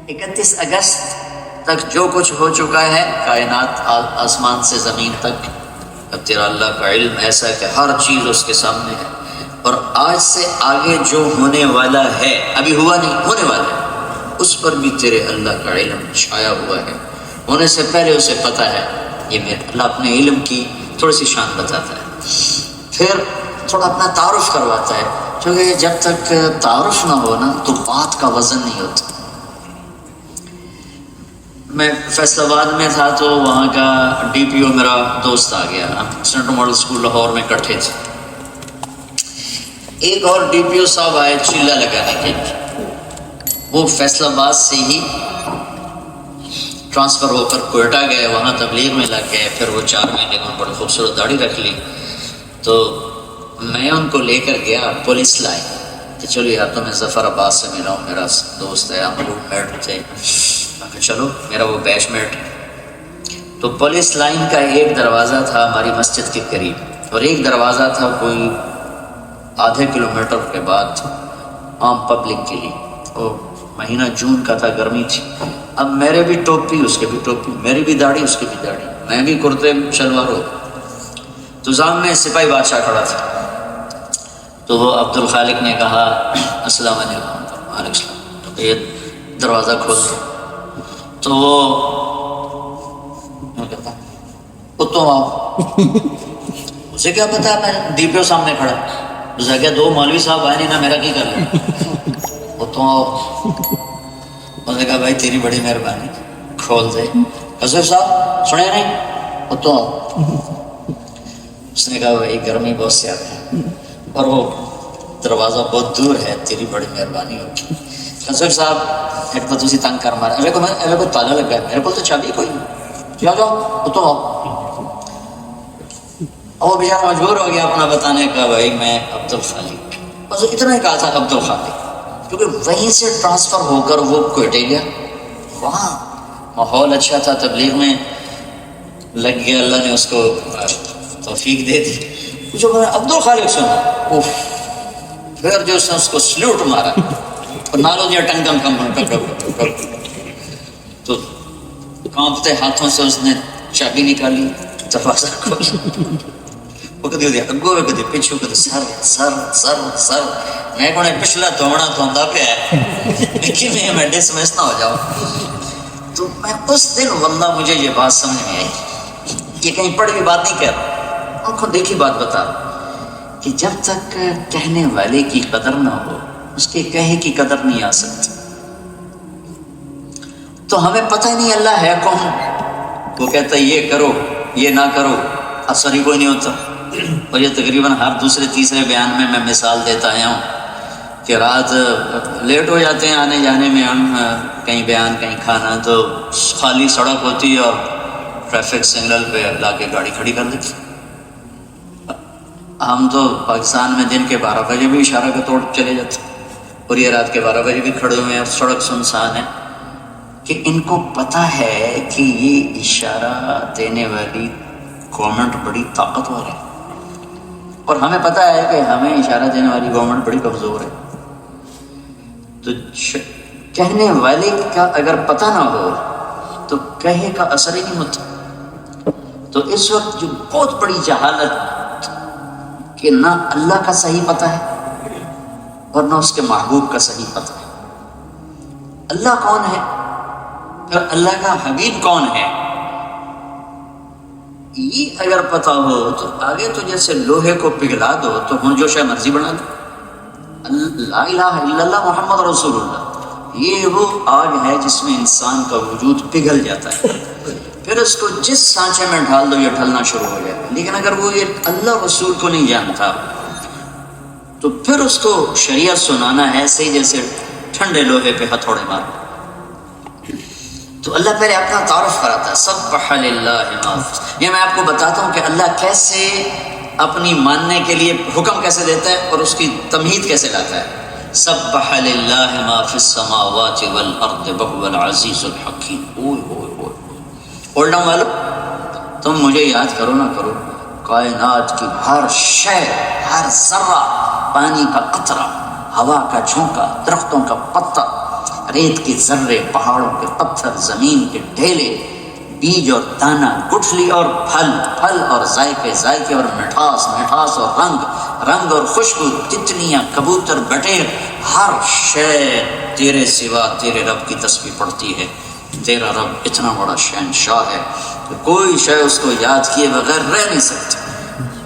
31 اگست تک جو کچھ ہو چکا ہے کائنات آسمان سے زمین تک، اب تیرا اللہ کا علم ایسا ہے کہ ہر چیز اس کے سامنے ہے، اور آج سے آگے جو ہونے والا ہے، ابھی ہوا نہیں، ہونے والا ہے، اس پر بھی تیرے اللہ کا علم چھایا ہوا ہے، ہونے سے پہلے اسے پتہ ہے۔ یہ میرا اللہ اپنے علم کی تھوڑی سی شان بتاتا ہے، پھر تھوڑا اپنا تعارف کرواتا ہے، کیونکہ جب تک تعارف نہ ہو نا تو بات کا وزن نہیں ہوتا۔ میں فیصل آباد میں تھا تو وہاں کا ڈی پی او میرا دوست آ گیا، ہم سینٹرل ماڈل اسکول لاہور میں اکٹھے تھے۔ ایک اور ڈی پی او صاحب آئے چیلا لگانے کے لیے، وہ فیصل آباد سے ہی ٹرانسفر ہو کر کوئٹہ گئے، وہاں تبلیغ میں لگ گئے، پھر وہ 4 مہینے میں بڑی خوبصورت داڑھی رکھ لی، تو میں ان کو لے کر گیا، پولیس لائی کہ چلو یار تو میں ظفر عباس سے ملا ہوں، میرا دوست ہے، ہم روم میٹ تھے، چلو میرا وہ بیچ میٹ۔ تو پولیس لائن کا ایک دروازہ تھا ہماری مسجد کے قریب، اور ایک دروازہ تھا کوئی آدھے کلومیٹر کے بعد عام پبلک کے لیے۔ وہ مہینہ جون کا تھا، گرمی تھی، اب میرے بھی ٹوپی اس کے بھی ٹوپی، میری بھی داڑھی اس کی بھی داڑھی، میں بھی کرتے شلوار ہو، تو سامنے سپاہی بادشاہ کھڑا تھا، تو وہ عبد الخالق نے کہا السلام علیکم، وعلیکم السلام، تو یہ دروازہ کھول دو، تو وہ کہتا تو آپ اسے کیا پتا میں ڈی پی او سامنے کھڑا، اسے کیا 2 مولوی صاحب آئے نہیں نا میرا کی کر لیں، وہ تو اس نے کہا بھائی تیری بڑی مہربانی، کھول دے۔ حضرت صاحب سنے نہیں، وہ تو اس نے کہا بھائی گرمی بہت زیادہ ہے اور وہ دروازہ بہت دور ہے، تیری بڑی مہربانی ہوگی۔ حضرت صاحب ایک تو تسی تنگ کر مارا، میرے کو تالا لگا ہے، میرے کو تو چابی کوئی نہیں، جاؤ جاؤ وہ تو وہ بیچارہ مجبور ہو گیا اپنا بتانے کا، بھائی میں عبد الخالق، بس اتنا ہی کہا تھا عبد الخالق، کیونکہ وہیں سے ٹرانسفر ہو کر وہ کوئٹے گیا، وہاں ماحول اچھا تھا، تبلیغ میں لگ گیا، اللہ نے اس کو توفیق دے دی، جو میں نے عبد الخالق سنا، اوف، پھر جو اس نے اس کو سلیوٹ مارا اور نالوں دیا ٹنگم کم، تو کانپتے ہاتھوں سے اس نے چابی نکالی، دروازہ کھولا، وہ کدی دیا اگو میں کدی پچھو، کدی سر سر سر سر، میں کو پچھلا دھونا دھوندا پیا ہے لیکن میں ڈسمس نہ ہو جاؤں۔ تو میں اس دن واللہ مجھے یہ بات سمجھ میں آئی، یہ کہیں پڑھی ہوئی بات نہیں کر رہا، ان کو دیکھی بات بتا کہ جب تک کہنے والے کی قدر نہ ہو اس کے کہے کی قدر نہیں آ سکتی۔ تو ہمیں پتہ ہی نہیں اللہ ہے کون، وہ کہتا ہے یہ کرو یہ نہ کرو، اثر ہی کوئی نہیں ہوتا۔ اور یہ تقریباً ہر دوسرے تیسرے بیان میں مثال دیتا آیا ہوں کہ رات لیٹ ہو جاتے ہیں آنے جانے میں، ہم کہیں بیان کہیں کھانا، تو خالی سڑک ہوتی ہے اور ٹریفک سگنل پہ لا کے گاڑی کھڑی کر دیتی۔ ہم تو پاکستان میں دن کے 12 بجے بھی اشارہ کا توڑ چلے جاتے، اور یہ رات کے 12 بجے بھی کھڑے ہوئے ہیں اور سڑک سنسان ہے، کہ ان کو پتہ ہے کہ یہ اشارہ دینے والی گورنمنٹ بڑی طاقتور ہے، اور ہمیں پتہ ہے کہ ہمیں اشارہ دینے والی گورنمنٹ بڑی کمزور ہے۔ تو کہنے والے کا اگر پتہ نہ ہو تو کہے کا اثر ہی نہیں ہوتا۔ تو اس وقت جو بہت بڑی جہالت کہ نہ اللہ کا صحیح پتہ ہے اور نہ اس کے محبوب کا صحیح پتہ ہے، اللہ کون ہے اور اللہ کا حبیب کون ہے، یہ اگر پتہ ہو تو آگے تو جیسے لوہے کو پگھلا دو تو ہن جو شے مرضی بنا دو۔ لا الہ الا اللہ محمد رسول اللہ، یہ وہ آگ ہے جس میں انسان کا وجود پگھل جاتا ہے، پھر اس کو جس سانچے میں ڈال دو یہ ڈھلنا شروع ہو جائے۔ لیکن اگر وہ یہ اللہ رسول کو نہیں جانتا تو پھر اس کو شریعت سنانا ہے ایسے ہی جیسے ٹھنڈے لوہے پہ ہتھوڑے مارو۔ تو اللہ پہلے اپنا تعارف کراتا ہے، سبح للہ ما، یہ میں آپ کو بتاتا ہوں کہ اللہ کیسے اپنی ماننے کے لیے حکم کیسے دیتا ہے اور اس کی تمہید کیسے لاتا ہے۔ سبح للہ ما فی السماوات والارض وهو العزیز الحکیم۔ اوئے اوئے اوئے، اولڈا والو تم مجھے یاد کرو نہ کرو، کائنات کی ہر شے، ہر ذرہ، پانی کا قطرہ، ہوا کا جھونکا، درختوں کا پتا، ریت کے ذرے، پہاڑوں کے پتھر، زمین کے ڈھیلے، بیج اور دانا، گٹھلی اور پھل، پھل اور ذائقے اور مٹھاس اور رنگ اور خوشبو، تتلیاں، کبوتر، بٹیر، ہر شے تیرے سوا تیرے رب کی تسبیح پڑھتی ہے۔ تیرا رب اتنا بڑا شہنشاہ ہے کہ کوئی شے اس کو یاد کیے بغیر رہ نہیں سکتی۔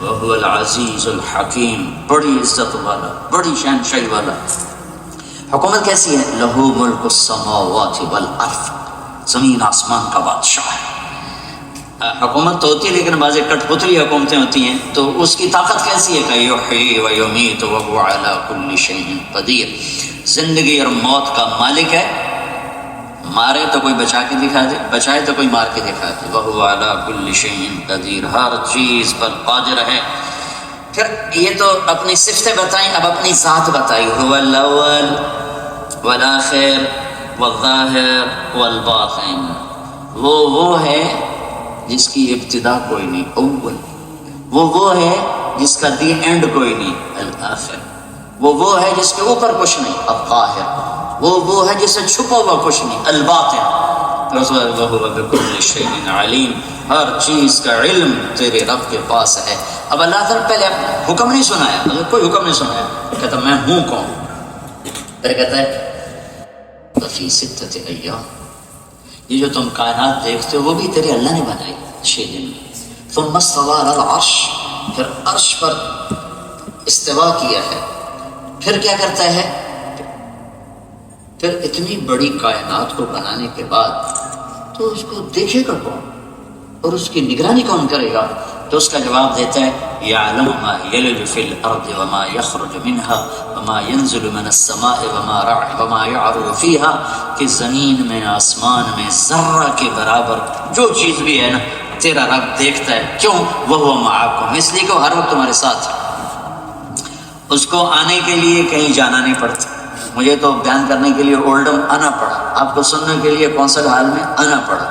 وَهُوَ الْعَزِيزُ الْحَكِيمُ، بڑی عزت والا، بڑی شہنشاہی والا۔ حکومت کیسی ہے؟ لَهُ مُلْكُ السَّمَاوَاتِ وَالْأَرْضِ، زمین آسمان کا بادشاہ ہے۔ حکومت تو ہوتی ہے لیکن بعض کٹ پتلی حکومتیں ہوتی ہیں، تو اس کی طاقت کیسی ہے کہ یحیی و یمیت وهو علی کل شیء قدیر، زندگی اور موت کا مالک ہے، مارے تو کوئی بچا کے دکھا دے، بچائے تو کوئی مار کے دکھا دے۔ وهو علی کل شیء قدیر، ہر چیز پر قادر ہے۔ پھر یہ تو اپنی صفتیں بتائیں، اب اپنی ذات بتائی۔ هو الاول والآخر والظاہر والباطن، وہ ہے جس کی ابتدا کوئی نہیں، اول، وہ ہے جس کا دی اینڈ کوئی نہیں، الآخر، وہ ہے جس کے اوپر کچھ نہیں، الظاہر، وہ ہے جس سے چھپا ہوا کچھ نہیں، الباطن، وَهُوَ بِكُلِّ شَيْءٍ عَلِيمٌ، ہر چیز کا علم تیرے رب کے پاس ہے۔ اب اللہ تعالیٰ پہلے حکم نہیں سنایا، اگر کوئی حکم نہیں سنایا، کہتا میں ہوں کون، پھر کہتا ہے فِي سِتَّةِ أَيَّامٍ، یہ جو تم کائنات دیکھتے ہو وہ بھی تیرے اللہ نے بنائی 6 دن میں۔ ثم استوى على العرش، پھر عرش پر استوا کیا ہے۔ پھر کیا کرتا ہے؟ پھر اتنی بڑی کائنات کو بنانے کے بعد تو اس کو دیکھے گا کون اور اس کی نگرانی کون کرے گا؟ تو اس کا جواب دیتا ہے یعلم ما یلج فی الارض وما یخرج منها وما ينزل من السماء وما يعرج فيها، کہ زمین میں، آسمان میں ذرہ کے برابر جو چیز بھی ہے نا تیرا رب دیکھتا ہے۔ کیوں؟ وَهُوَ مَعَكُمْ، اس لیے کہ وہ ہر وقت تمہارے ساتھ ہے۔ اس کو آنے کے لیے کہیں جانا نہیں پڑتا۔ مجھے تو بیان کرنے کے لیے اولڈم آنا پڑا، آپ کو سننے کے لیے کونسل حال میں آنا پڑا،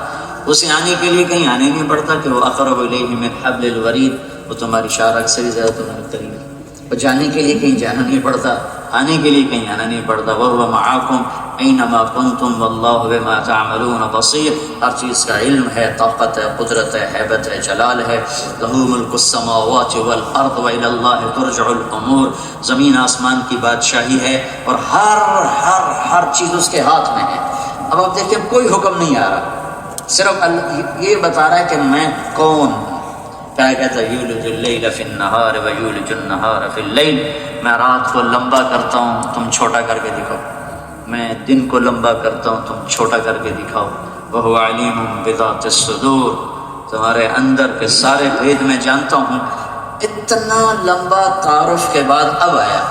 اسے آنے کے لیے کہیں آنے نہیں پڑتا کہ وہ اقرب الیہ من حبل الورید، وہ تمہاری شارک سے بھی زیادہ تمہارے قریب ہے۔ اور جانے کے لیے کہیں جانا نہیں پڑتا، آنے کے لیے کہیں آنا نہیں پڑتا۔ وَهُوَ مَعَكُمْ أَيْنَمَا كُنْتُمْ وَاللَّهُ بِمَا تَعْمَلُونَ بَصِيرٌ، ہر چیز کا علم ہے، طاقت ہے، قدرت ہے، ہیبت ہے، جلال ہے۔ لَهُ مُلْكُ السَّمَاوَاتِ وَالْأَرْضِ وَإِلَى اللَّهِ تُرْجَعُ الْأُمُورُ، زمین آسمان کی بادشاہی ہے اور ہر چیز اس کے ہاتھ میں ہے۔ اب آپ دیکھیں کوئی حکم نہیں آ رہا، صرف یہ بتا رہا ہے کہ میں کون ہوں۔ کیا کہتا ہے یولج اللیل فی النہار ویولج النہار فی اللیل، میں رات کو لمبا کرتا ہوں تم چھوٹا کر کے دکھاؤ، میں دن کو لمبا کرتا ہوں تم چھوٹا کر کے دکھاؤ۔ وَهُوَ عَلِيمٌ بِذَاتِ الصُّدُورِ، تمہارے اندر کے سارے بھید میں جانتا ہوں۔ اتنا لمبا تعارف کے بعد اب آیا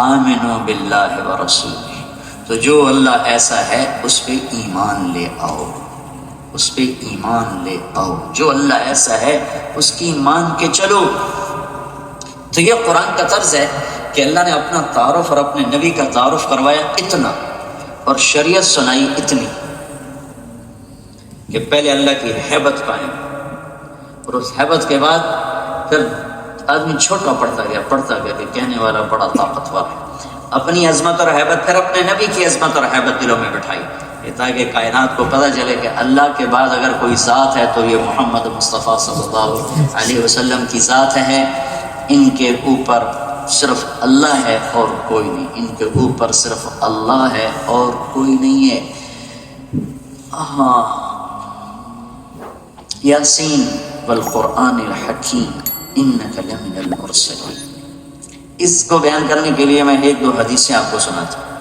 آمنوا باللہ ورسولہ، تو جو اللہ ایسا ہے اس پہ ایمان لے آؤ، اس پہ ایمان لے آؤ، جو اللہ ایسا ہے اس کی مان کے چلو۔ تو یہ قرآن کا طرز ہے کہ اللہ نے اپنا تعارف اور اپنے نبی کا تعارف کروایا اتنا، اور شریعت سنائی اتنی کہ پہلے اللہ کی ہیبت قائم، اور اس ہیبت کے بعد پھر آدمی چھوٹا پڑتا گیا کہ کہنے والا بڑا طاقتور ہے۔ اپنی عظمت اور ہیبت، پھر اپنے نبی کی عظمت اور ہیبت دلوں میں بٹھائی، تاکہ کائنات کو پتہ چلے کہ اللہ کے بعد اگر کوئی ذات ہے تو یہ محمد مصطفیٰ صلی اللہ علیہ وسلم کی ذات ہے۔ ان کے اوپر صرف اللہ ہے اور کوئی نہیں، ان کے اوپر صرف اللہ ہے اور کوئی نہیں ہے۔ ہاں، یاسین والقرآن الحکیم انک لمن المرسلین، اس کو بیان کرنے کے لیے میں 1-2 حدیثیں آپ کو سناتا ہوں۔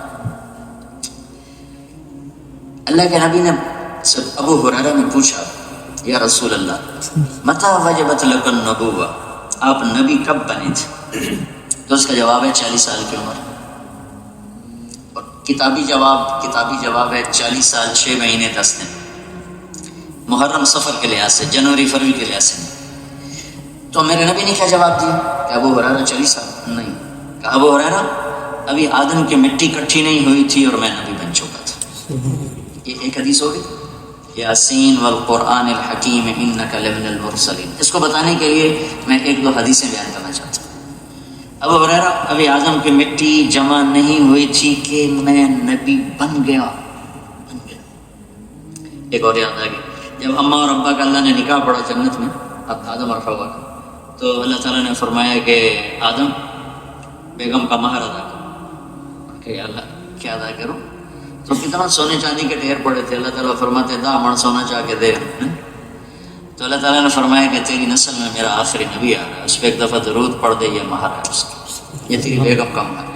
اللہ کے نبی نے ابو ہریرہ نے پوچھا یا رسول اللہ متی وجبت لک النبوہ، آپ نبی کب بنے تھے؟ تو اس کا جواب ہے 40 سال کی عمر، اور کتابی جواب ہے 40 سال 6 مہینے 10 دن، محرم صفر کے لحاظ سے، جنوری فروری کے لحاظ سے۔ تو میرے نبی نے کیا جواب دیا کہ ابو ہریرہ 40 سال نہیں، کہ ابو ہریرہ ابھی آدم کی مٹی کٹھی نہیں ہوئی تھی اور میں نبی بن چکا تھا۔ یہ ایک حدیث ہوگی، یاسین والقرآن الحکیم انک لمن المرسلین۔ اس کو بتانے کے لیے میں 1-2 حدیثیں بیان کرنا چاہتا ہوں۔ ابو ہریرہ ابھی آدم کی مٹی جمع نہیں ہوئی تھی کہ میں نبی بن گیا، ایک اور یاد آ گئی، جب اماں اور ابا کا اللہ نے نکاح پڑھا جنت میں آدم اور حوا کا، تو اللہ تعالیٰ نے فرمایا کہ آدم بیگم کا مہر ادا کرو، کہ اللہ کیا ادا کرو؟ تو کتنا سونے چاندی کے ڈھیر پڑے تھے، اللہ تعالیٰ فرماتے دا من سونا چاہ کے دے، تو اللہ تعالیٰ نے فرمایا کہ تیری نسل میں میرا آخری نبی آ رہا ہے، اس پہ ایک دفعہ درود پڑھ دے، یہ مہر ہے اس کا، یہ تیری بیگم کا مہر ہے۔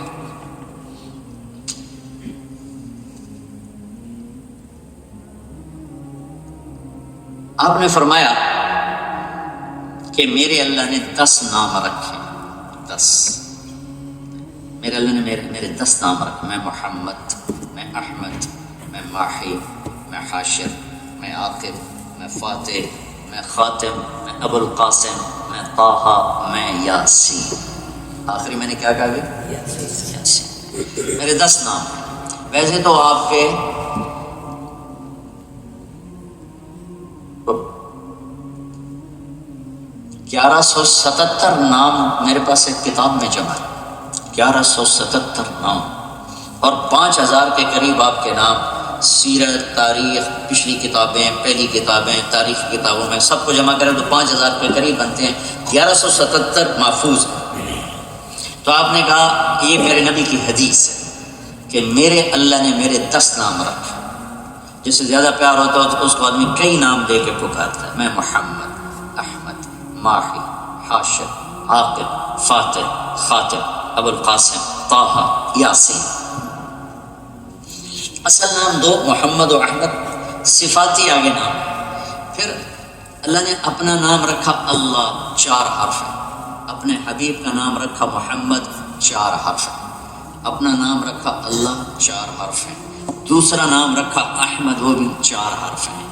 آپ نے فرمایا کہ میرے اللہ نے 10 نام رکھے، 10 میرے اللہ نے میرے 10 نام رکھے، میں محمد، میں احمد، میں ماحی، میں حاشر، میں عاقب، میں فاتح، میں خاتم، میں ابو القاسم، میں طٰہٰ، میں یاسین۔ آخری میں نے کیا کہا گیا؟ یاسین۔ میرے 10 نام ہیں۔ ویسے تو آپ کے 1177 نام میرے پاس ایک کتاب میں جمع ہے، 1177 نام، اور 5000 کے قریب آپ کے نام سیرت، تاریخ، پچھلی کتابیں، پہلی کتابیں، تاریخی کتابوں میں سب کو جمع کریں تو 5000 کے قریب بنتے ہیں، 1177 محفوظ ہیں۔ تو آپ نے کہا یہ میرے نبی کی حدیث ہے کہ میرے اللہ نے میرے 10 نام رکھے، جس سے زیادہ پیار ہوتا ہے تو اس کو آدمی کئی نام دے کے پکارتا ہے، میں محمد، احمد، ماحی، حاشر، عاقب، فاتح، خاتم، ابو القاسم، طٰہٰ، یاسین۔ اصل نام 2 محمد و احمد، صفاتی آگے نام۔ پھر اللہ نے اپنا نام رکھا اللہ، 4 حرف ہے، اپنے حبیب کا نام رکھا محمد، 4 حرف ہے، اپنا نام رکھا اللہ، 4 حرف ہیں، دوسرا نام رکھا احمد، وہ بھی 4 حرف ہیں،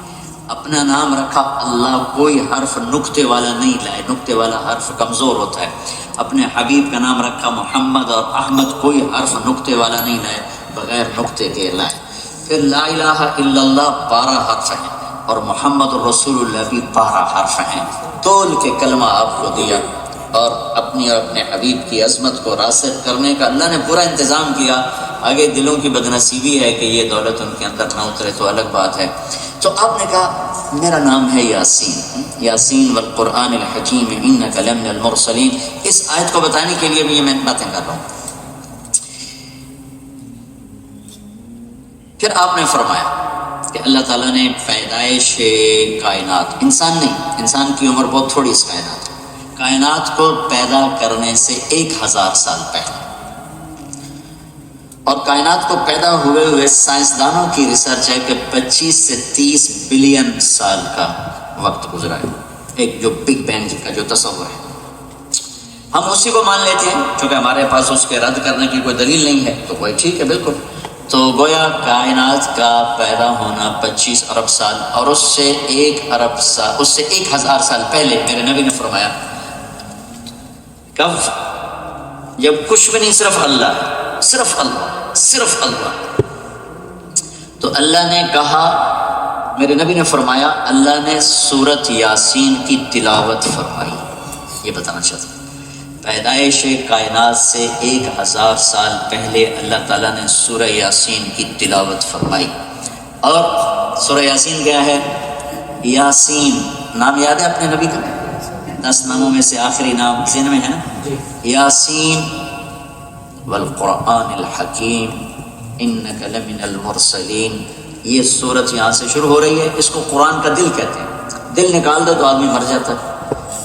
اپنا نام رکھا اللہ، کوئی حرف نقطے والا نہیں لائے، نقطے والا حرف کمزور ہوتا ہے، اپنے حبیب کا نام رکھا محمد، اور احمد کوئی حرف نقطے والا نہیں لائے، بغیر نقطے کے لائے۔ پھر لا الہ الا اللہ 12 حرف ہیں، اور محمد الرسول اللہ بھی 12 حرف ہیں، تول کے کلمہ آپ کو دیا، اور اپنی اور اپنے حبیب کی عظمت کو راسخ کرنے کا اللہ نے پورا انتظام کیا۔ آگے دلوں کی بدنصیبی ہے کہ یہ دولت ان کے اندر نہ اترے تو الگ بات ہے۔ تو آپ نے کہا میرا نام ہے یاسین، یاسین والقرآن الحکیم انک لمن المرسلین۔ اس آیت کو بتانے کے لیے بھی یہ میں باتیں کر رہا ہوں۔ پھر آپ نے فرمایا کہ اللہ تعالیٰ نے پیدائش کائنات، انسان نہیں، انسان کی عمر بہت تھوڑی اس کائنات کو پیدا کرنے سے 1000 سال پہلے، اور کائنات کو پیدا ہوئے سائنسدانوں کی ریسرچ ہے کہ 25 سے 30 بلین سال کا وقت گزرا ہے، ایک جو بگ بینگ کا جو تصور ہے ہم اسی کو مان لیتے ہیں، چونکہ ہمارے پاس اس کے رد کرنے کی کوئی دلیل نہیں ہے تو کوئی ٹھیک ہے بالکل۔ تو گویا کائنات کا پیدا ہونا 25 ارب سال، اور اس سے 1 ارب سال، اس سے 1000 سال پہلے میرے نبی نے فرمایا کب؟ جب کچھ بھی نہیں، صرف اللہ، صرف اللہ، صرف اللہ۔ تو اللہ نے کہا، میرے نبی نے فرمایا اللہ نے سورۃ یاسین کی تلاوت فرمائی۔ یہ بتانا چاہتا ہوں پیدائش کائنات سے 1000 سال پہلے اللہ تعالیٰ نے سورہ یاسین کی تلاوت فرمائی۔ اور سورہ یاسین کیا ہے؟ یاسین نام یاد ہے اپنے نبی کا؟ 10 ناموں میں سے آخری نام ذہن میں ہے نا؟ یاسین والقرآن الحکیم انک لمن المرسلین۔ یہ سورت یہاں سے شروع ہو رہی ہے، اس کو قرآن کا دل کہتے ہیں۔ دل نکال دو تو آدمی مر جاتا ہے،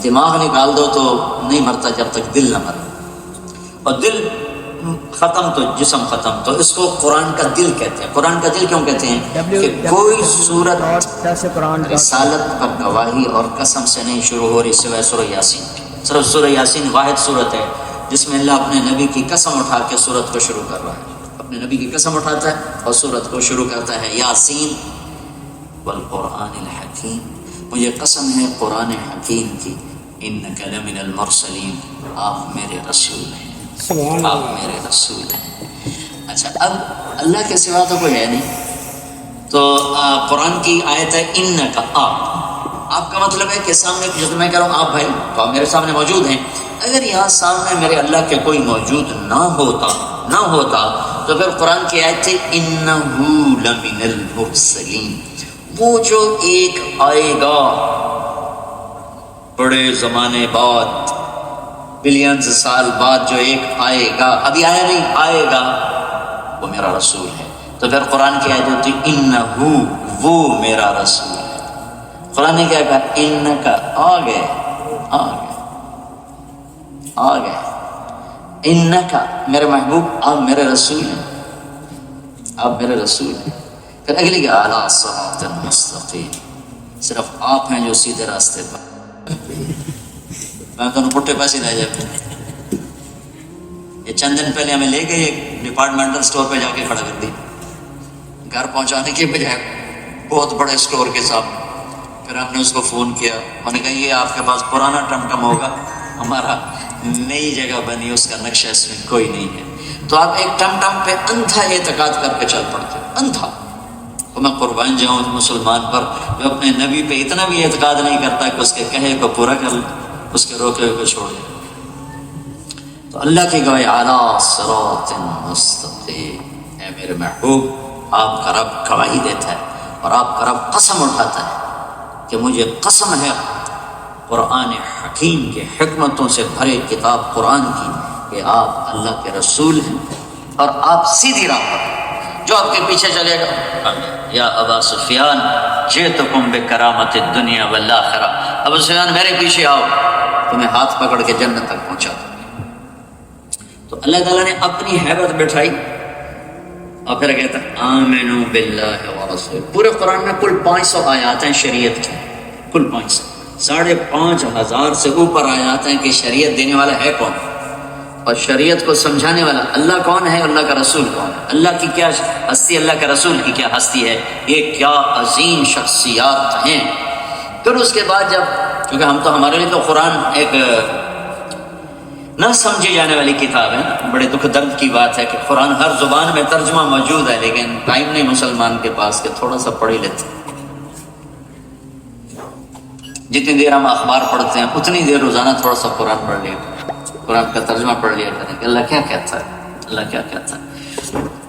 دماغ نکال دو تو نہیں مرتا جب تک دل نہ مرے، اور دل ختم تو جسم ختم، تو اس کو قرآن کا دل کہتے ہیں۔ قرآن کا دل کیوں کہتے ہیں؟ کہ کوئی صورت رسالت پر گواہی اور قسم سے نہیں شروع ہو رہی سوائے سورہ یاسین کی۔ صرف سورہ یاسین واحد صورت ہے جس میں اللہ اپنے نبی کی قسم اٹھا کے صورت کو شروع کر رہا ہے، اپنے نبی کی قسم اٹھاتا ہے اور صورت کو شروع کرتا ہے یاسین والقرآن الحکیم، مجھے قسم ہے قرآن حکیم کی، انک لمن المرسلین، آپ میرے رسول ہیں، آپ میرے رسول ہیں۔ اچھا، اب اللہ کے سوا تو کوئی ہے نہیں، تو قرآن کی آیت ہے انک، آپ کا مطلب ہے کہ سامنے جب میں کہہ رہا ہوں آپ بھائی تو آپ میرے سامنے موجود ہیں، اگر یہاں سامنے میرے اللہ کے کوئی موجود نہ ہوتا تو پھر قرآن کی آیت تھی انہ لمن المرسلین، وہ جو ایک آئے گا بڑے زمانے بعد، بلینز سال بعد جو ایک آئے گا، ابھی آیا نہیں، آئے گا، وہ میرا رسول ہے۔ تو پھر قرآن کی آیت ہوتی انہو، وہ میرا رسول ہے۔ قرآن نے کیا کہا؟ انکا، آ گئے، آ گئے، آ گئے، انکا میرے محبوب، آپ میرے رسول ہیں، آپ میرے رسول ہیں۔ پھر اگلی کہ اعلیٰ صراط مستقیم، صرف آپ ہیں جو سیدھے راستے پر۔ میں تو پٹھے پیسے لے جاتے ہیں۔ یہ چند دن پہلے ہمیں لے گئے ایک ڈپارٹمنٹل سٹور پہ جا کے کھڑا کر دی، گھر پہنچانے کے بجائے بہت بڑے سٹور کے سامنے۔ پھر ہم نے اس کو فون کیا، انہوں نے کہا یہ آپ کے پاس پرانا ٹم ٹم ہوگا، ہمارا نئی جگہ بنی، اس کا نقشہ اس میں کوئی نہیں ہے۔ تو آپ ایک ٹم ٹم پہ اندھا اعتقاد کر کے چل پڑتے، اندھا۔ تو میں قربان جاؤں اس مسلمان پر جو اپنے نبی پہ اتنا بھی اعتقاد نہیں کرتا کہ اس کے کہے کو پورا کر لے، اس کے روکے ہوئے کو چھوڑ دے۔ تو اللہ کی گواہی اعلیٰ صراط مستقیم، اے میرے محبوب، آپ کا رب گواہی دیتا ہے اور آپ کا رب قسم اٹھاتا ہے کہ مجھے قسم ہے قرآن حکیم کے حکمتوں سے بھرے کتاب قرآن کی کہ آپ اللہ کے رسول ہیں اور آپ سیدھی راہ پر ہیں۔ جو آپ کے پیچھے چلے گا، یا ابا سفیان جئتکم بکرامت الدنیا والآخرہ، ابو سفیان میرے پیچھے آؤ، تمہیں ہاتھ پکڑ کے جنت تک پہنچا دوں۔ تو اللہ تعالیٰ نے اپنی حیبت بٹھائی اور پھر کہتا ہے آمنوا باللہ ورسول۔ پورے قرآن میں کل 500 آیات ہیں شریعت کی، کل 500، 5,500 سے اوپر آیات ہیں کہ شریعت دینے والا ہے کون، اور شریعت کو سمجھانے والا اللہ کون ہے، اللہ کا رسول کون ہے، اللہ کی کیا ہستی، اللہ کے رسول کی کیا ہستی ہے، یہ کیا عظیم شخصیات ہیں۔ پھر اس کے بعد جب، کیونکہ ہم تو ہمارے لیے تو قرآن ایک نہ سمجھی جانے والی کتاب ہے، بڑے دکھ درد کی بات ہے کہ قرآن ہر زبان میں ترجمہ موجود ہے، لیکن ٹائم نہیں مسلمان کے پاس کہ تھوڑا سا پڑھ ہی لیتے۔ جتنی دیر ہم اخبار پڑھتے ہیں اتنی دیر روزانہ تھوڑا سا قرآن پڑھ لیا، قرآن کا ترجمہ پڑھ لیا کریں کہ اللہ کیا کہتا ہے، اللہ کیا کہتا ہے۔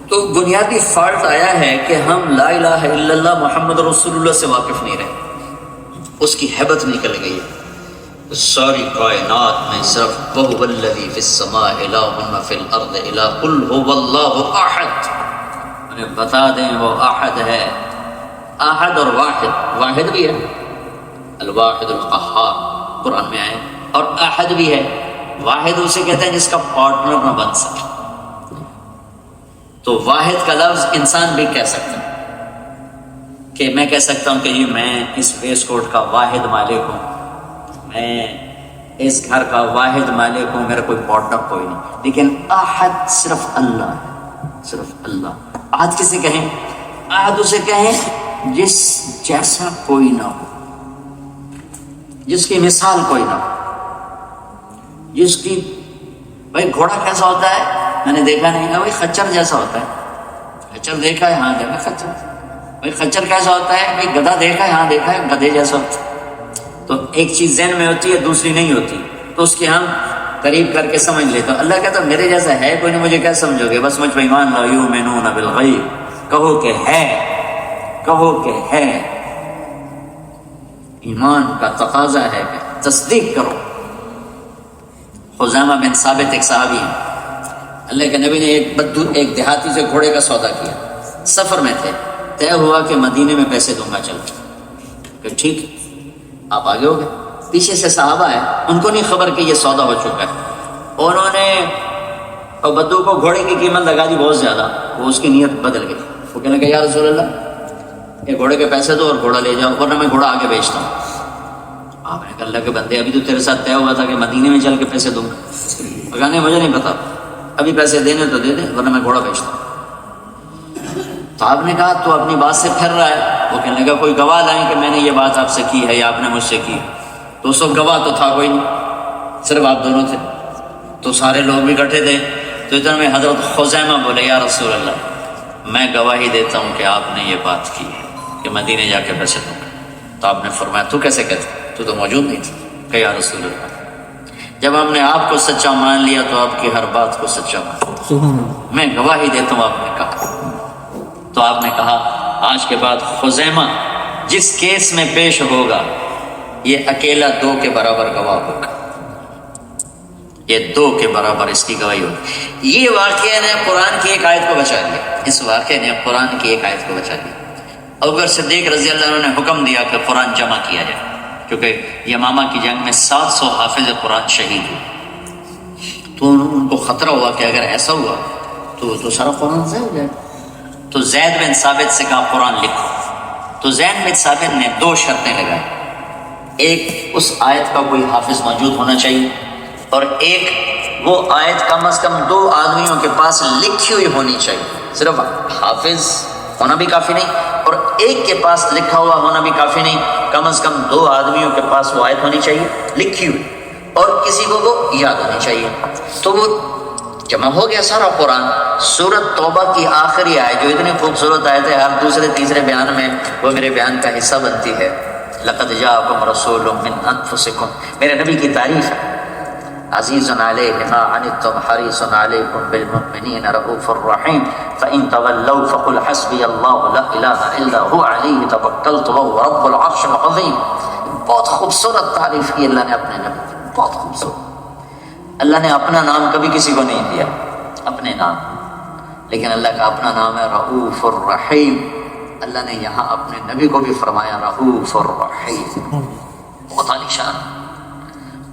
تو بنیادی فالٹ آیا ہے کہ ہم لا الہ الا اللہ محمد رسول اللہ سے واقف نہیں رہے، اس کی ہیبت نکل گئی ہے۔ ساری کائنات میں صرف وَهُوَ الَّذِي فِي السَّمَاءِ إِلَٰهٌ فِي الْأَرْضِ إِلَٰهٌ قُلْ هُوَ اللَّهُ أَحَدٌ، انہیں بتا دیں وہ احد ہے، احد اور واحد، واحد بھی ہے الواحد القہار قرآن میں آئے، اور احد بھی ہے، واحد اسے کہتے ہیں جس کا پارٹنر نہ بن سکے۔ تو واحد کا لفظ انسان بھی کہہ سکتا ہے کہ میں کہہ سکتا ہوں کہ جی میں اس ویسٹ کوٹ کا واحد مالک ہوں، میں اس گھر کا واحد مالک ہوں، میرا کوئی پارٹنر کوئی نہیں، لیکن احد صرف اللہ ہے، صرف اللہ۔ احد کسے کہیں؟ احد اسے کہیں جس جیسا کوئی نہ ہو، جس کی مثال کوئی نہ ہو، جس کی، بھائی گھوڑا کیسا ہوتا ہے میں نے دیکھا نہیں، کہا بھائی خچر جیسا ہوتا ہے، خچر دیکھا ہے ہاں دیکھا خچر، بھائی خچر کیسا ہوتا ہے، بھائی گدھا دیکھا ہے ہاں دیکھا ہے گدھے جیسا ہوتا ہے۔ تو ایک چیز ذہن میں ہوتی ہے دوسری نہیں ہوتی، تو اس کی ہم قریب کر کے سمجھ لیتے ہیں۔ اللہ کہتا میرے جیسا ہے کوئی نہیں، مجھے کیا سمجھو گے، بس مجھ پہ ایمان لا یؤمنون بالغیب، کہو کہ ہے، کہو کہ ہے۔ ایمان کا تقاضا ہے کہ تصدیق کرو۔ خزیمہ بن ثابت ایک صحابی ہیں، اللہ کے نبی نے ایک دیہاتی سے گھوڑے کا سودا کیا، سفر میں تھے، طے ہوا کہ مدینے میں پیسے دوں گا چل کہ ٹھیک آپ آگے ہو گئے۔ پیچھے سے صحابہ ہے، ان کو نہیں خبر کہ یہ سودا ہو چکا ہے، انہوں نے بدو کو گھوڑے کی قیمت لگا دی بہت زیادہ، وہ اس کی نیت بدل گئی، وہ کہنے لگا یا رسول اللہ یہ گھوڑے کے پیسے دو اور گھوڑا لے جاؤ ورنہ میں گھوڑا آگے بیچتا ہوں۔ آپ نے کہا اللہ کے بندے ابھی تو تیرے ساتھ طے ہوا تھا کہ مدینے میں چل کے پیسے دوں گا، کہا نہیں مجھے نہیں پتا، ابھی پیسے دینے تو دے دے ورنہ میں گھوڑا بیچتا ہوں۔ تو آپ نے کہا تو اپنی بات سے پھر رہا ہے، وہ کہنے لگا کوئی گواہ لائیں کہ میں نے یہ بات آپ سے کی ہے یا آپ نے مجھ سے کی، تو اس وقت گواہ تو تھا کوئی نہیں، صرف آپ دونوں تھے، تو سارے لوگ بھی اکٹھے تھے۔ تو ادھر میں حضرت خزیمہ بولے یا رسول اللہ میں گواہی دیتا ہوں کہ آپ نے یہ بات کی ہے کہ مدینے جا کے پیسے دوں گا۔ تو آپ نے فرمایا تو کیسے کہتے، تو موجود نہیں تھا، کہ یا رسول اللہ جب ہم نے آپ کو سچا مان لیا تو آپ کی ہر بات کو سچا مان، میں گواہی دیتا ہوں آپ نے کہا۔ تو آپ نے کہا آج کے بعد خزیمہ جس کیس میں پیش ہوگا یہ اکیلا 2 کے برابر گواہ ہوگا، یہ 2 کے برابر اس کی گواہی ہوگی۔ یہ واقعہ نے قرآن کی ایک آیت کو بچا لیا، اس واقعے نے قرآن کی ایک آیت کو بچا لیا۔ ابوبکر صدیق رضی اللہ عنہ نے حکم دیا کہ قرآن جمع کیا جائے، کیونکہ یمامہ کی جنگ میں 700 حافظ قرآن شہید ہوئے، تو ان کو خطرہ ہوا کہ اگر ایسا ہوا تو سارا قرآن ضائع ہو جائے۔ تو زید بن ثابت سے کہا قرآن لکھو، تو زید بن ثابت نے 2 شرطیں لگائی، ایک اس آیت کا کوئی حافظ موجود ہونا چاہیے، اور ایک وہ آیت کم از کم 2 آدمیوں کے پاس لکھی ہوئی ہونی چاہیے، صرف حافظ ہونا بھی کافی نہیں اور ایک کے پاس لکھا ہوا ہونا بھی کافی نہیں، کم از کم 2 آدمیوں کے پاس وہ آیت ہونی چاہیے لکھی ہوئی، اور کسی کو وہ یاد ہونی چاہیے۔ تو وہ جمع ہو گیا سارا قرآن۔ سورۃ توبہ کی آخری آیت جو اتنی خوبصورت آیت ہے، ہر دوسرے تیسرے بیان میں وہ میرے بیان کا حصہ بنتی ہے، لقد جاءکم رسول من انفسکم، میرے نبی کی تعریف ہے، عزیز علیہ ما عنتم حریص علیکم بالمؤمنین رؤوف الرحیم فإن تولوا فقل حسبی اللہ لا الہ الا هو علیہ توکلت وهو رب العرش العظیم۔ بہت خوبصورت تعریف کی اللہ نے اپنے نبی کی، بہت خوبصورت۔ اللہ نے اپنا نام کبھی کسی کو نہیں دیا، اپنے نام، لیکن اللہ کا اپنا نام ہے رؤوف الرحیم۔ اللہ نے یہاں اپنے نبی کو بھی فرمایا رؤوف الرحیم، بہت عالی شان۔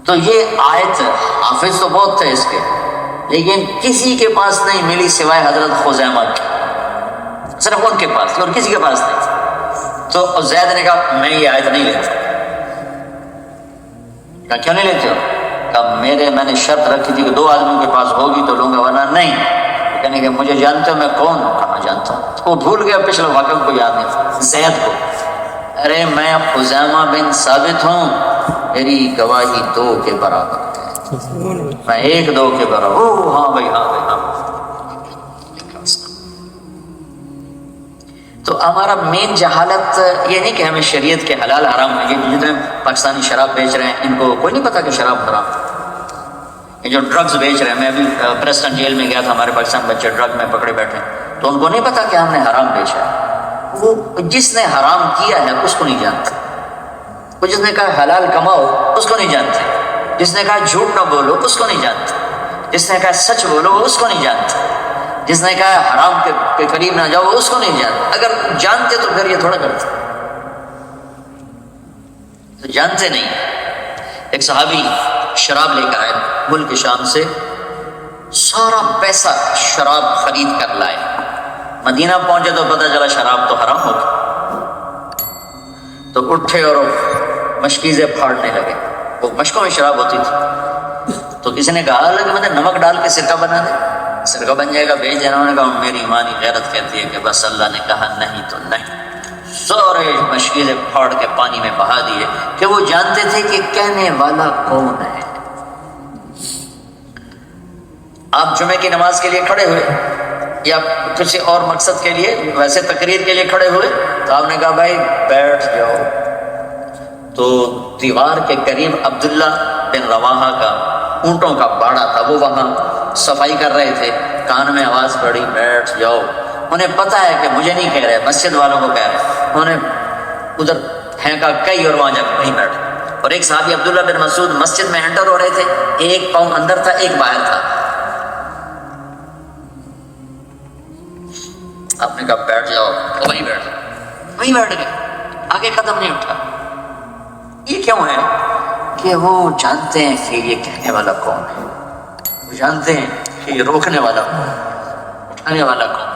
تو یہ آیت حافظ تو بہت تھے اس کے، لیکن کسی کے پاس نہیں ملی سوائے حضرت خزیمہ کے، صرف ان کے پاس تھی اور کسی کے پاس نہیں۔ تو زید نے کہا میں یہ آیت نہیں لیتا۔ کہا کیوں نہیں لیتے ہو؟ کہا میں نے شرط رکھی تھی کہ 2 آدمیوں کے پاس ہوگی تو لوں گا ورنہ نہیں۔ کہنے کہ مجھے جانتے ہو میں کون ہوں؟ کہاں جانتا ہوں۔ وہ بھول گیا پچھلے واقعہ کو یاد نہیں، زید کو، ارے میں خزیمہ بن ثابت ہوں، میری گواہی 2 کے برابر ہے، میں 1-2 کے برابر۔ او ہاں بھائی، ہاں بھائی، ہاں۔ تو ہمارا مین جہالت یہ نہیں کہ ہمیں شریعت کے حلال حرام، یہ جتنے پاکستانی شراب بیچ رہے ہیں ان کو کوئی نہیں پتا کہ شراب حرام، یہ جو ڈرگز بیچ رہے ہیں، میں ابھی پریسٹن جیل میں گیا تھا، ہمارے پاکستان بچے ڈرگ میں پکڑے بیٹھے ہیں، تو ان کو نہیں پتا کہ ہم نے حرام بیچا ہے۔ وہ جس نے حرام کیا ہے اس کو نہیں جانتے، وہ جس نے کہا حلال کماؤ اس کو نہیں جانتے، جس نے کہا جھوٹ نہ بولو اس کو نہیں جانتے، جس نے کہا سچ بولو اس کو نہیں جانتے، جس نے کہا حرام کے قریب نہ جاؤ اس کو نہیں جانتے۔ اگر جانتے تو پھر یہ تھوڑا کرتے، تو جانتے نہیں۔ ایک صحابی شراب لے کر آئے ملک شام سے، سارا پیسہ شراب خرید کر لائے، مدینہ پہنچے تو پتہ چلا شراب تو حرام ہو گئی، تو اٹھے اور مشکیزیں پھاڑنے لگے، وہ مشکوں میں شراب ہوتی تھی، تو کسی نے کہا کہ میں نے نمک ڈال کے سرکہ بنا دے، سرکہ بن جائے گا، بیچ دینا۔ انہوں نے کہا میری ایمانی غیرت کہتی ہے کہ بس اللہ نے کہا نہیں تو نہیں، سارے مشکیزیں پھاڑ کے پانی میں بہا دیے، کہ وہ جانتے تھے کہ کہنے والا کون ہے۔ آپ جمعے کی نماز کے لیے کھڑے ہوئے یا کسی اور مقصد کے لیے، ویسے تقریر کے لیے کھڑے ہوئے، تو آپ نے کہا بھائی بیٹھ جاؤ، تو دیوار کے قریب عبداللہ بن رواحہ کا اونٹوں کا باڑا تھا، وہ وہاں صفائی کر رہے تھے، کان میں آواز پڑی بیٹھ جاؤ۔ انہیں پتہ ہے کہ مجھے نہیں کہہ رہے، مسجد والوں کو کہہ رہے، انہوں نے ادھر پھینکا کئی اور وہاں جا کے وہیں بیٹھ۔ اور ایک صحابی عبداللہ بن مسعود مسجد میں انٹر ہو رہے تھے، ایک پاؤں اندر تھا ایک باہر تھا، آپ نے کہا بیٹھ جاؤ، تو وہیں بیٹھ گئے، آگے قدم نہیں اٹھا۔ یہ کیوں ہے؟ کہ وہ جانتے ہیں کہ یہ کہنے والا کون ہے، وہ جانتے ہیں کہ یہ روکنے والا کون ہے، اٹھانے والا کون ہے۔